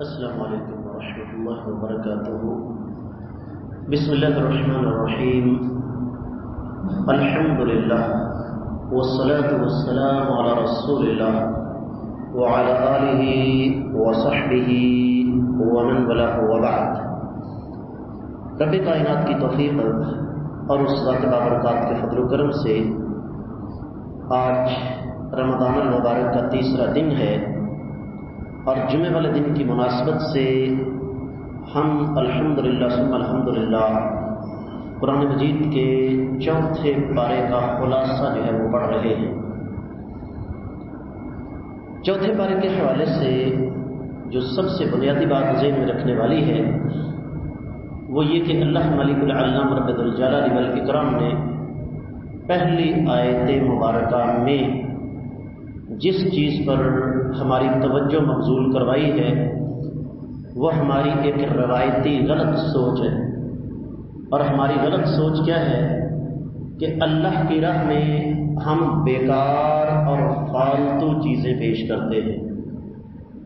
السلام علیکم ورحمۃ اللہ وبرکاتہ۔ بسم اللہ الرحمن الرحیم۔ الحمد للہ والصلاة والسلام علی رسول اللہ وعلی آلہ وصحبہ ومن والاه وبعد۔ رب کائنات کی توفیق اور اس ذات بابرکات کے فضل و کرم سے آج رمضان المبارک کا تیسرا دن ہے اور جمعے والے دن کی مناسبت سے ہم الحمدللہ ثم الحمدللہ قرآن مجید کے چوتھے پارے کا خلاصہ جو ہے وہ پڑھ رہے ہیں۔ چوتھے پارے کے حوالے سے جو سب سے بنیادی بات ذہن میں رکھنے والی ہے وہ یہ کہ اللہ ملک العلام رب ذوالجلال والاکرام نے پہلی آیت مبارکہ میں جس چیز پر ہماری توجہ مبذول کروائی ہے وہ ہماری ایک روایتی غلط سوچ ہے۔ اور ہماری غلط سوچ کیا ہے کہ اللہ کی راہ میں ہم بیکار اور فالتو چیزیں پیش کرتے ہیں۔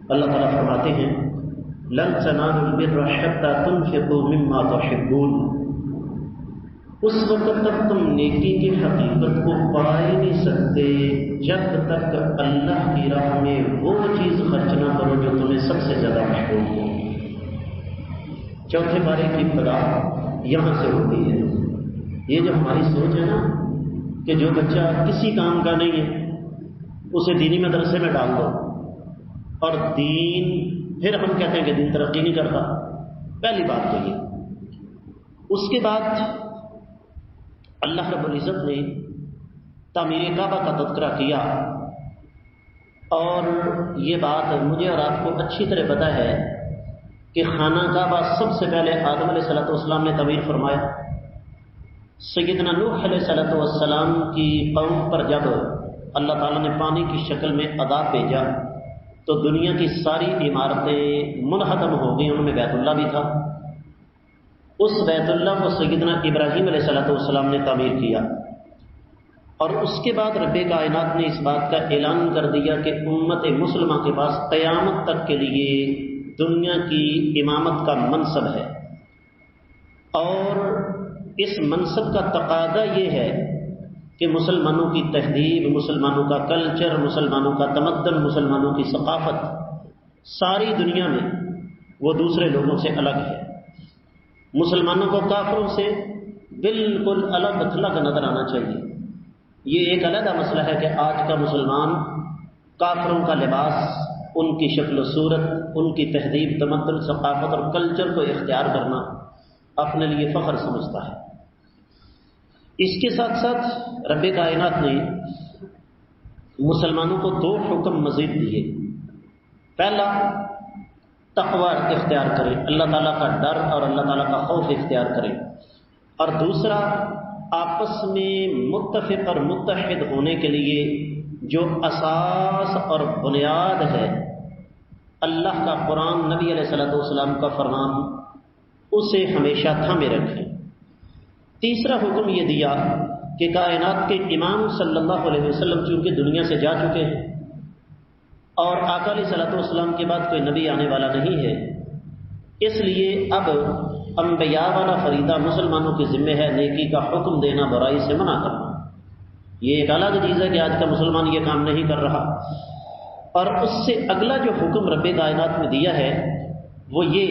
اللہ تعالیٰ فرماتے ہیں لن تنالوا البر حتى تنفقوا مما تحبون۔ اس وقت تک تم نیکی کی حقیقت کو پا ہی نہیں سکتے جب تک اللہ کی راہ میں وہ چیز خرچ نہ کرو جو تمہیں سب سے زیادہ محبوب ہو۔ چوتھے پارے کی ابتدا یہاں سے ہوتی ہے۔ یہ جو ہماری سوچ ہے نا کہ جو بچہ کسی کام کا نہیں ہے اسے دینی مدرسے میں ڈال دو، اور دین پھر ہم کہتے ہیں کہ دین ترقی نہیں کرتا، پہلی بات تو یہ۔ اس کے بعد اللہ رب العزت نے تعمیر کعبہ کا تذکرہ کیا، اور یہ بات مجھے اور آپ کو اچھی طرح پتہ ہے کہ خانہ کعبہ سب سے پہلے آدم علیہ السلام نے تعمیر فرمایا۔ سیدنا نوح علیہ السلام کی قوم پر جب اللہ تعالیٰ نے پانی کی شکل میں عذاب بھیجا تو دنیا کی ساری عمارتیں منہدم ہو گئیں، ان میں بیت اللہ بھی تھا۔ اس بیت اللہ کو سیدنا ابراہیم علیہ السلام نے تعمیر کیا، اور اس کے بعد رب کائنات نے اس بات کا اعلان کر دیا کہ امت مسلمہ کے پاس قیامت تک کے لیے دنیا کی امامت کا منصب ہے، اور اس منصب کا تقاضا یہ ہے کہ مسلمانوں کی تہذیب، مسلمانوں کا کلچر، مسلمانوں کا تمدن، مسلمانوں کی ثقافت ساری دنیا میں وہ دوسرے لوگوں سے الگ ہے۔ مسلمانوں کو کافروں سے بالکل الگ تھلگ نظر آنا چاہیے۔ یہ ایک علیحدہ مسئلہ ہے کہ آج کا مسلمان کافروں کا لباس، ان کی شکل و صورت، ان کی تہذیب، تمدن، ثقافت اور کلچر کو اختیار کرنا اپنے لیے فخر سمجھتا ہے۔ اس کے ساتھ ساتھ رب کائنات نے مسلمانوں کو دو حکم مزید دیے۔ پہلا، تقوی اختیار کریں، اللہ تعالیٰ کا ڈر اور اللہ تعالیٰ کا خوف اختیار کریں، اور دوسرا، آپس میں متفق اور متحد ہونے کے لیے جو اساس اور بنیاد ہے اللہ کا قرآن، نبی علیہ السلام کا فرمان، اسے ہمیشہ تھامے رکھیں۔ تیسرا حکم یہ دیا کہ کائنات کے امام صلی اللہ علیہ وسلم چونکہ دنیا سے جا چکے ہیں اور آقا علیہ السلام کے بعد کوئی نبی آنے والا نہیں ہے، اس لیے اب انبیاء والا فریضہ مسلمانوں کے ذمہ ہے نیکی کا حکم دینا، برائی سے منع کرنا۔ یہ ایک الگ چیز ہے کہ آج کا مسلمان یہ کام نہیں کر رہا۔ اور اس سے اگلا جو حکم رب کائنات میں دیا ہے وہ یہ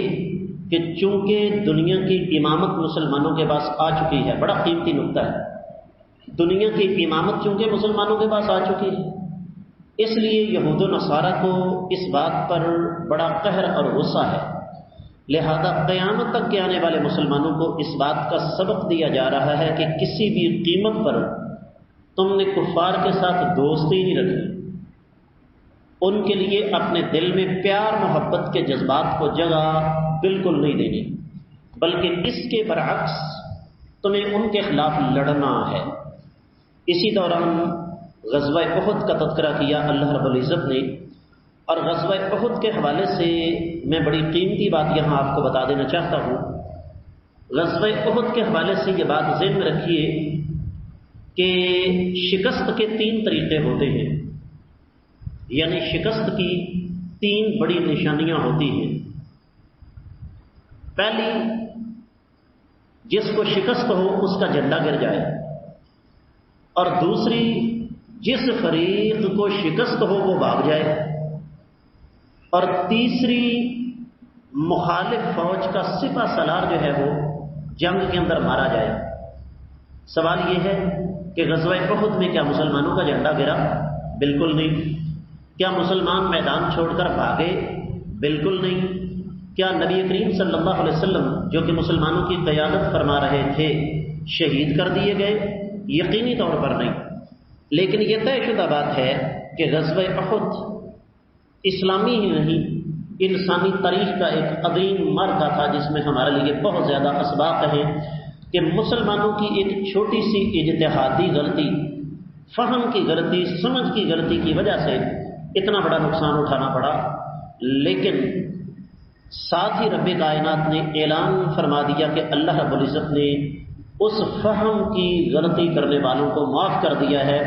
کہ چونکہ دنیا کی امامت مسلمانوں کے پاس آ چکی ہے، بڑا قیمتی نقطہ ہے، دنیا کی امامت چونکہ مسلمانوں کے پاس آ چکی ہے، اس لیے یہود و نصارہ کو اس بات پر بڑا قہر اور غصہ ہے، لہذا قیامت تک کے آنے والے مسلمانوں کو اس بات کا سبق دیا جا رہا ہے کہ کسی بھی قیمت پر تم نے کفار کے ساتھ دوستی نہیں رکھنی، ان کے لیے اپنے دل میں پیار محبت کے جذبات کو جگہ بالکل نہیں دینی، بلکہ اس کے برعکس تمہیں ان کے خلاف لڑنا ہے۔ اسی دوران غزوہ احد کا تذکرہ کیا اللہ رب العزت نے، اور غزوہ احد کے حوالے سے میں بڑی قیمتی بات یہاں آپ کو بتا دینا چاہتا ہوں۔ غزوہ احد کے حوالے سے یہ بات ذہن میں رکھیے کہ شکست کے 3 طریقے ہوتے ہیں، یعنی شکست کی تین بڑی نشانیاں ہوتی ہیں۔ پہلی جس کو شکست ہو اس کا جھنڈا گر جائے، اور دوسری جس فریق کو شکست ہو وہ بھاگ جائے، اور تیسری مخالف فوج کا سپہ سالار جو ہے وہ جنگ کے اندر مارا جائے۔ سوال یہ ہے کہ غزوہ احد میں کیا مسلمانوں کا جھنڈا گرا؟ بالکل نہیں۔ کیا مسلمان میدان چھوڑ کر بھاگے؟ بالکل نہیں۔ کیا نبی کریم صلی اللہ علیہ وسلم جو کہ مسلمانوں کی قیادت فرما رہے تھے شہید کر دیے گئے؟ یقینی طور پر نہیں۔ لیکن یہ طے شدہ بات ہے کہ غزوہ احد اسلامی ہی نہیں انسانی تاریخ کا ایک عظیم معرکہ تھا، جس میں ہمارے لیے بہت زیادہ اسباق ہیں کہ مسلمانوں کی ایک چھوٹی سی اجتہادی غلطی، فہم کی غلطی، سمجھ کی غلطی کی وجہ سے اتنا بڑا نقصان اٹھانا پڑا، لیکن ساتھ ہی رب کائنات نے اعلان فرما دیا کہ اللہ رب العزت نے اس فہم کی غلطی کرنے والوں کو معاف کر دیا ہے،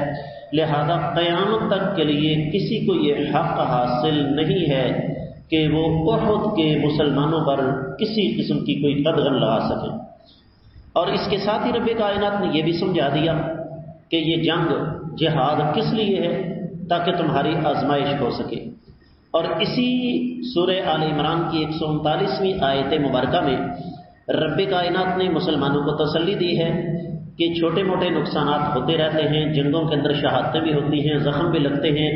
لہذا قیامت تک کے لیے کسی کو یہ حق حاصل نہیں ہے کہ وہ احد کے مسلمانوں پر کسی قسم کی کوئی قدغن لگا سکے۔ اور اس کے ساتھ ہی رب کائنات نے یہ بھی سمجھا دیا کہ یہ جنگ جہاد کس لیے ہے؟ تاکہ تمہاری آزمائش ہو سکے۔ اور اسی سورہ آل عمران کی 139ویں آیت مبارکہ میں رب کائنات نے مسلمانوں کو تسلی دی ہے کہ چھوٹے موٹے نقصانات ہوتے رہتے ہیں، جنگوں کے اندر شہادتیں بھی ہوتی ہیں، زخم بھی لگتے ہیں،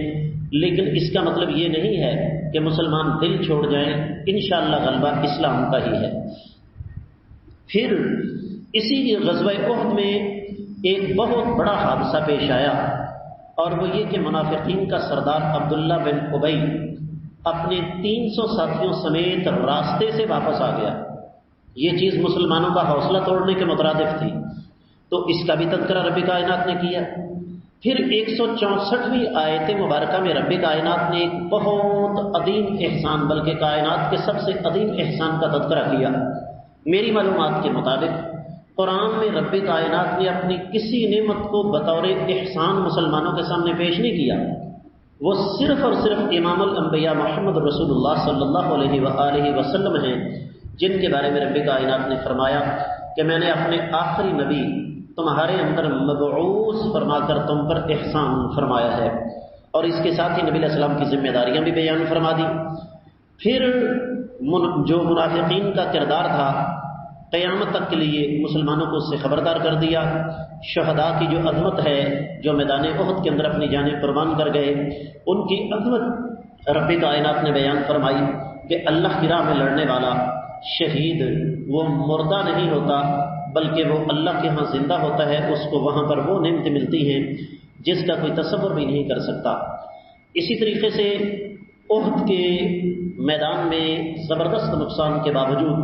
لیکن اس کا مطلب یہ نہیں ہے کہ مسلمان دل چھوڑ جائیں، انشاءاللہ غلبہ اسلام کا ہی ہے۔ پھر اسی غزوہ احد میں ایک بہت بڑا حادثہ پیش آیا، اور وہ یہ کہ منافقین کا سردار عبداللہ بن ابی اپنے 300 ساتھیوں سمیت راستے سے واپس آ گیا۔ یہ چیز مسلمانوں کا حوصلہ توڑنے کے مترادف تھی، تو اس کا بھی تذکرہ رب کائنات نے کیا۔ پھر 164ویں آیت مبارکہ میں رب کائنات نے ایک بہت عظیم احسان، بلکہ کائنات کے سب سے عظیم احسان کا تذکرہ کیا۔ میری معلومات کے مطابق قرآن میں رب کائنات نے اپنی کسی نعمت کو بطور احسان مسلمانوں کے سامنے پیش نہیں کیا، وہ صرف اور صرف امام الانبیاء محمد رسول اللہ صلی اللہ علیہ وآلہ وسلم ہیں، جن کے بارے میں رب کائنات نے فرمایا کہ میں نے اپنے آخری نبی تمہارے اندر مبعوث فرما کر تم پر احسان فرمایا ہے، اور اس کے ساتھ ہی نبی علیہ السلام کی ذمہ داریاں بھی بیان فرما دی۔ پھر جو منافقین کا کردار تھا قیامت تک کے لیے مسلمانوں کو اس سے خبردار کر دیا۔ شہداء کی جو عظمت ہے، جو میدان احد کے اندر اپنی جانیں قربان کر گئے، ان کی عظمت رب کائنات نے بیان فرمائی کہ اللہ کی راہ میں لڑنے والا شہید وہ مردہ نہیں ہوتا، بلکہ وہ اللہ کے ہاں زندہ ہوتا ہے، اس کو وہاں پر وہ نعمتیں ملتی ہیں جس کا کوئی تصور بھی نہیں کر سکتا۔ اسی طریقے سے احد کے میدان میں زبردست نقصان کے باوجود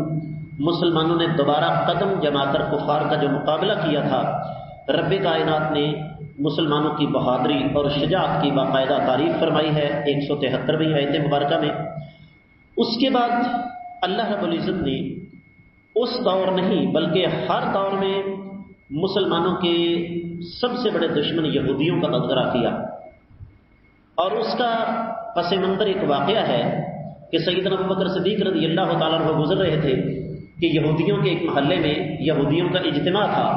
مسلمانوں نے دوبارہ قدم جما کر کفار کا جو مقابلہ کیا تھا، رب کائنات نے مسلمانوں کی بہادری اور شجاعت کی باقاعدہ تعریف فرمائی ہے 173ویں آیت مبارکہ میں۔ اس کے بعد اللہ رب العزت نے اس دور نہیں بلکہ ہر دور میں مسلمانوں کے سب سے بڑے دشمن یہودیوں کا تذکرہ کیا، اور اس کا پس منظر ایک واقعہ ہے کہ سیدنا ابوبکر صدیق رضی اللہ تعالیٰ عنہ گزر رہے تھے کہ یہودیوں کے ایک محلے میں یہودیوں کا اجتماع تھا،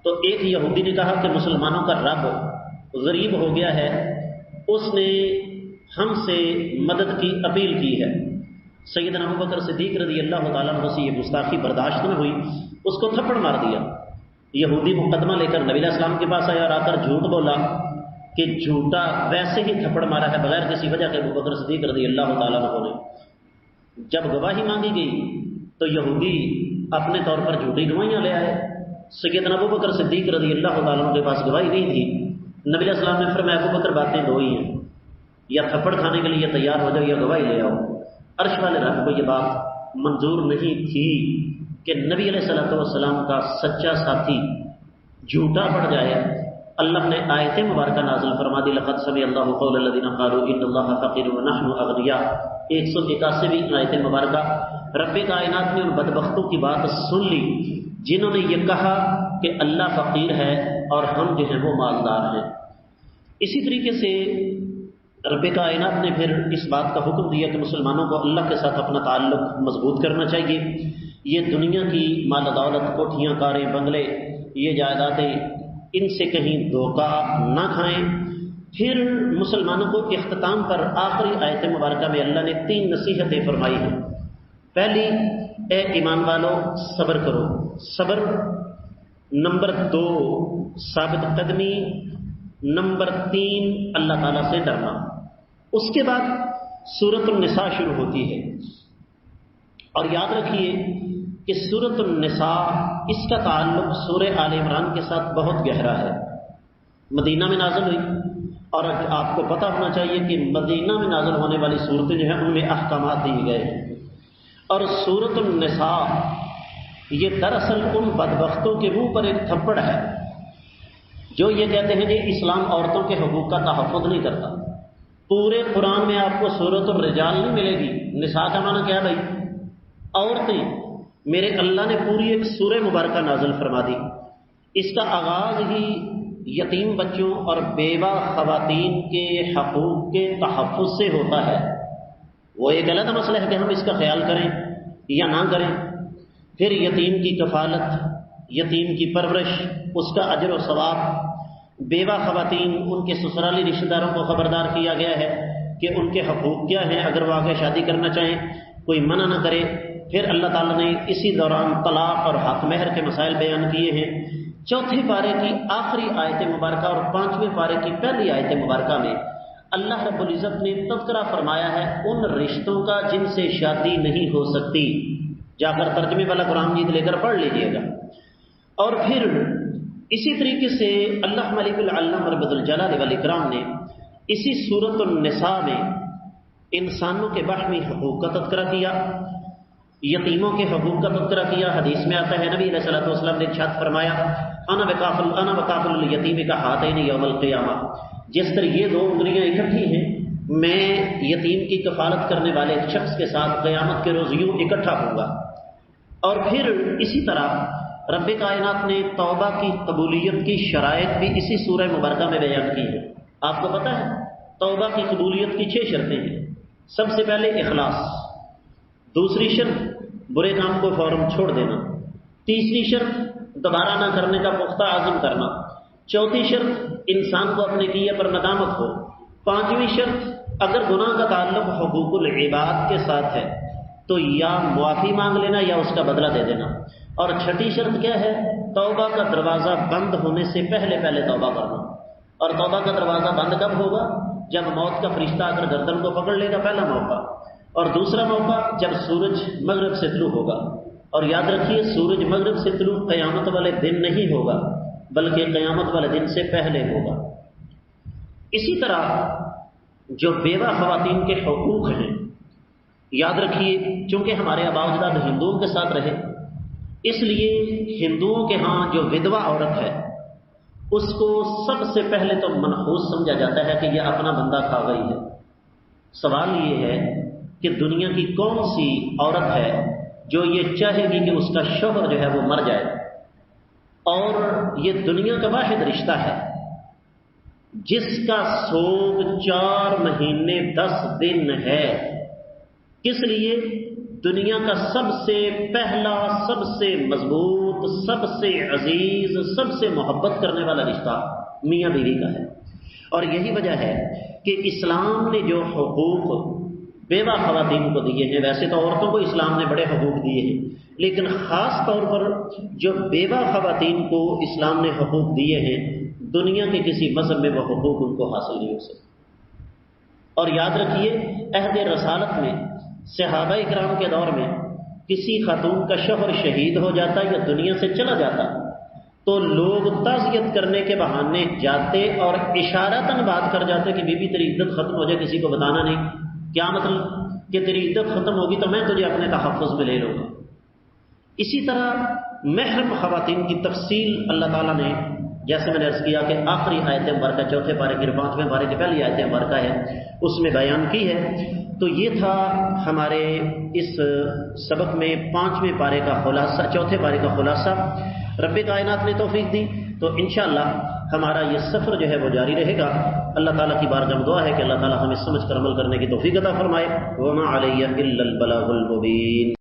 تو ایک یہودی نے کہا کہ مسلمانوں کا رب غریب ہو گیا ہے، اس نے ہم سے مدد کی اپیل کی ہے۔ سیدنا ابوبکر صدیق رضی اللہ تعالیٰ عنہ سے یہ گستاخی برداشت نہ ہوئی، اس کو تھپڑ مار دیا۔ یہودی مقدمہ لے کر نبی علیہ السلام کے پاس آیا اور آ کر جھوٹ بولا کہ جھوٹا ویسے ہی تھپڑ مارا ہے بغیر کسی وجہ کے ابوبکر صدیق رضی اللہ تعالیٰ عنہ نے۔ جب گواہی مانگی گئی تو یہودی اپنے طور پر جھوٹی گواہیاں لے آئے۔ سیدنا ابوبکر صدیق رضی اللہ تعالیٰ عنہ کے پاس گواہی نہیں تھی۔ نبی علیہ السلام نے فرمایا ابوبکر باتیں دو ہی ہیں، یا تھپڑ کھانے کے لیے تیار ہو جاؤ یا گواہی لے آؤ۔ عرش والے رب کو یہ بات منظور نہیں تھی کہ نبی علیہ السلام کا سچا ساتھی جھوٹا پڑ جائے۔ اللہ نے آیت مبارکہ نازل فرما دی، لقد سمع اللہ قول الذین قالوا ان اللہ فقیر ونحن اغنیاء۔ 181ویں آیت مبارکہ رب کائنات نے ان بدبختوں کی بات سن لی جنہوں نے یہ کہا کہ اللہ فقیر ہے اور ہم جو ہیں وہ مالدار ہیں۔ اسی طریقے سے رب کائنات نے پھر اس بات کا حکم دیا کہ مسلمانوں کو اللہ کے ساتھ اپنا تعلق مضبوط کرنا چاہیے۔ یہ دنیا کی مال دولت، کوٹھیاں، کاریں، بنگلے، یہ جائیدادیں، ان سے کہیں دھوکہ نہ کھائیں۔ پھر مسلمانوں کو اختتام پر آخری آیت مبارکہ میں اللہ نے 3 نصیحتیں فرمائی ہیں۔ پہلی، اے ایمان والو صبر کرو، صبر۔ نمبر 2 ثابت قدمی۔ نمبر 3 اللہ تعالیٰ سے ڈرنا۔ اس کے بعد سورۃ النساء شروع ہوتی ہے، اور یاد رکھیے کہ سورۃ النساء اس کا تعلق سورہ آل عمران کے ساتھ بہت گہرا ہے۔ مدینہ میں نازل ہوئی، اور آپ کو پتہ ہونا چاہیے کہ مدینہ میں نازل ہونے والی صورتیں جو ہیں ان میں احکامات دیے گئے ہیں۔ اور سورۃ النساء یہ دراصل ان بدبختوں کے منہ پر ایک تھپڑ ہے جو یہ کہتے ہیں کہ اسلام عورتوں کے حقوق کا تحفظ نہیں کرتا۔ پورے قرآن میں آپ کو سورۃ الرجال نہیں ملے گی۔ نساء کا معنی کیا بھائی؟ عورتیں۔ میرے اللہ نے پوری ایک سورہ مبارکہ نازل فرما دی۔ اس کا آغاز ہی یتیم بچوں اور بیوہ خواتین کے حقوق کے تحفظ سے ہوتا ہے۔ وہ ایک علیحدہ مسئلہ ہے کہ ہم اس کا خیال کریں یا نہ کریں۔ پھر یتیم کی کفالت، یتیم کی پرورش، اس کا اجر و ثواب، بیوہ خواتین، ان کے سسرالی رشتہ داروں کو خبردار کیا گیا ہے کہ ان کے حقوق کیا ہیں اگر وہ آگے شادی کرنا چاہیں، کوئی منع نہ کرے۔ پھر اللہ تعالیٰ نے اسی دوران طلاق اور حق مہر کے مسائل بیان کیے ہیں۔ چوتھے پارے کی آخری آیت مبارکہ اور 5ویں پارے کی پہلی آیت مبارکہ میں اللہ رب العزت نے تذکرہ فرمایا ہے ان رشتوں کا جن سے شادی نہیں ہو سکتی۔ جا کر ترجمے والا قرآن مجید لے کر پڑھ لیجئے گا۔ اور پھر اسی طریقے سے اللہ ملک العلم رب الجلال والاکرام نے اسی سورۃ النساء میں انسانوں کے باہمی حقوق کا تذکرہ کیا، یتیموں کے حقوق کا تذکرہ کیا۔ حدیث میں آتا ہے نبی علیہ الصلوۃ والسلام نے ارشاد فرمایا، انا وکافل الیتیم کہاتین یوم القیامہ، جس طرح یہ 2 انگلیاں اکٹھی ہیں میں یتیم کی کفالت کرنے والے ایک شخص کے ساتھ قیامت کے روز یوں اکٹھا ہوں گا۔ اور پھر اسی طرح رب کائنات نے توبہ کی قبولیت کی شرائط بھی اسی سورہ مبارکہ میں بیان کی ہے۔ آپ کو پتہ ہے توبہ کی قبولیت کی 6 شرطیں ہیں۔ سب سے پہلے اخلاص، دوسری شرط برے کام کو فوراً چھوڑ دینا، تیسری شرط دوبارہ نہ کرنے کا پختہ عزم کرنا، چوتھی شرط انسان کو اپنے کیے پر ندامت ہو، 5ویں شرط اگر گناہ کا تعلق حقوق العباد کے ساتھ ہے تو یا معافی مانگ لینا یا اس کا بدلہ دے دینا، اور 6ٹھی شرط کیا ہے؟ توبہ کا دروازہ بند ہونے سے پہلے توبہ کرنا۔ اور توبہ کا دروازہ بند کب ہوگا؟ جب موت کا فرشتہ اگر گردن کو پکڑ لے گا، پہلا موقع، اور دوسرا موقع جب سورج مغرب سے طلوع ہوگا۔ اور یاد رکھیے سورج مغرب سے طلوع قیامت والے دن نہیں ہوگا بلکہ قیامت والے دن سے پہلے ہوگا۔ اسی طرح جو بیوہ خواتین کے حقوق ہیں، یاد رکھیے چونکہ ہمارے آباء و اجداد ہندوؤں کے ساتھ رہے، اس لیے ہندوؤں کے ہاں جو ودوا عورت ہے اس کو سب سے پہلے تو منحوس سمجھا جاتا ہے کہ یہ اپنا بندہ کھا گئی ہے۔ سوال یہ ہے کہ دنیا کی کون سی عورت ہے جو یہ چاہے گی کہ اس کا شوہر جو ہے وہ مر جائے؟ اور یہ دنیا کا واحد رشتہ ہے جس کا سوگ 4 مہینے 10 دن ہے۔ کس لیے؟ دنیا کا سب سے پہلا، سب سے مضبوط، سب سے عزیز، سب سے محبت کرنے والا رشتہ میاں بیوی کا ہے۔ اور یہی وجہ ہے کہ اسلام نے جو حقوق بیوہ خواتین کو دیے ہیں، ویسے تو عورتوں کو اسلام نے بڑے حقوق دیے ہیں، لیکن خاص طور پر جو بیوہ خواتین کو اسلام نے حقوق دیے ہیں، دنیا کے کسی مذہب میں وہ حقوق ان کو حاصل نہیں ہو سکتے۔ اور یاد رکھیے عہد رسالت میں صحابہ اکرام کے دور میں کسی خاتون کا شوہر شہید ہو جاتا یا دنیا سے چلا جاتا تو لوگ تعزیت کرنے کے بہانے جاتے اور اشارتاً بات کر جاتے کہ بی بی تیری عدت ختم ہو جائے، کسی کو بتانا نہیں۔ کیا مطلب؟ کہ تیری عدت ختم ہوگی تو میں تجھے اپنے تحفظ میں لے لوں گا۔ اسی طرح محرم خواتین کی تفصیل اللہ تعالیٰ نے، جیسے میں نے عرض کیا کہ آخری آیت مبارکہ 4 پارے کی 5ویں پارے کی پہلی آیت مبارکہ ہے، اس میں بیان کی ہے۔ تو یہ تھا ہمارے اس سبق میں 5ویں پارے کا خلاصہ، 4 پارے کا خلاصہ۔ رب کائنات نے توفیق دی تو انشاءاللہ ہمارا یہ سفر جو ہے وہ جاری رہے گا۔ اللہ تعالیٰ کی بارگاہ میں دعا ہے کہ اللہ تعالیٰ ہمیں سمجھ کر عمل کرنے کی توفیق عطا فرمائے۔ وما علی الا البلاغ المبین۔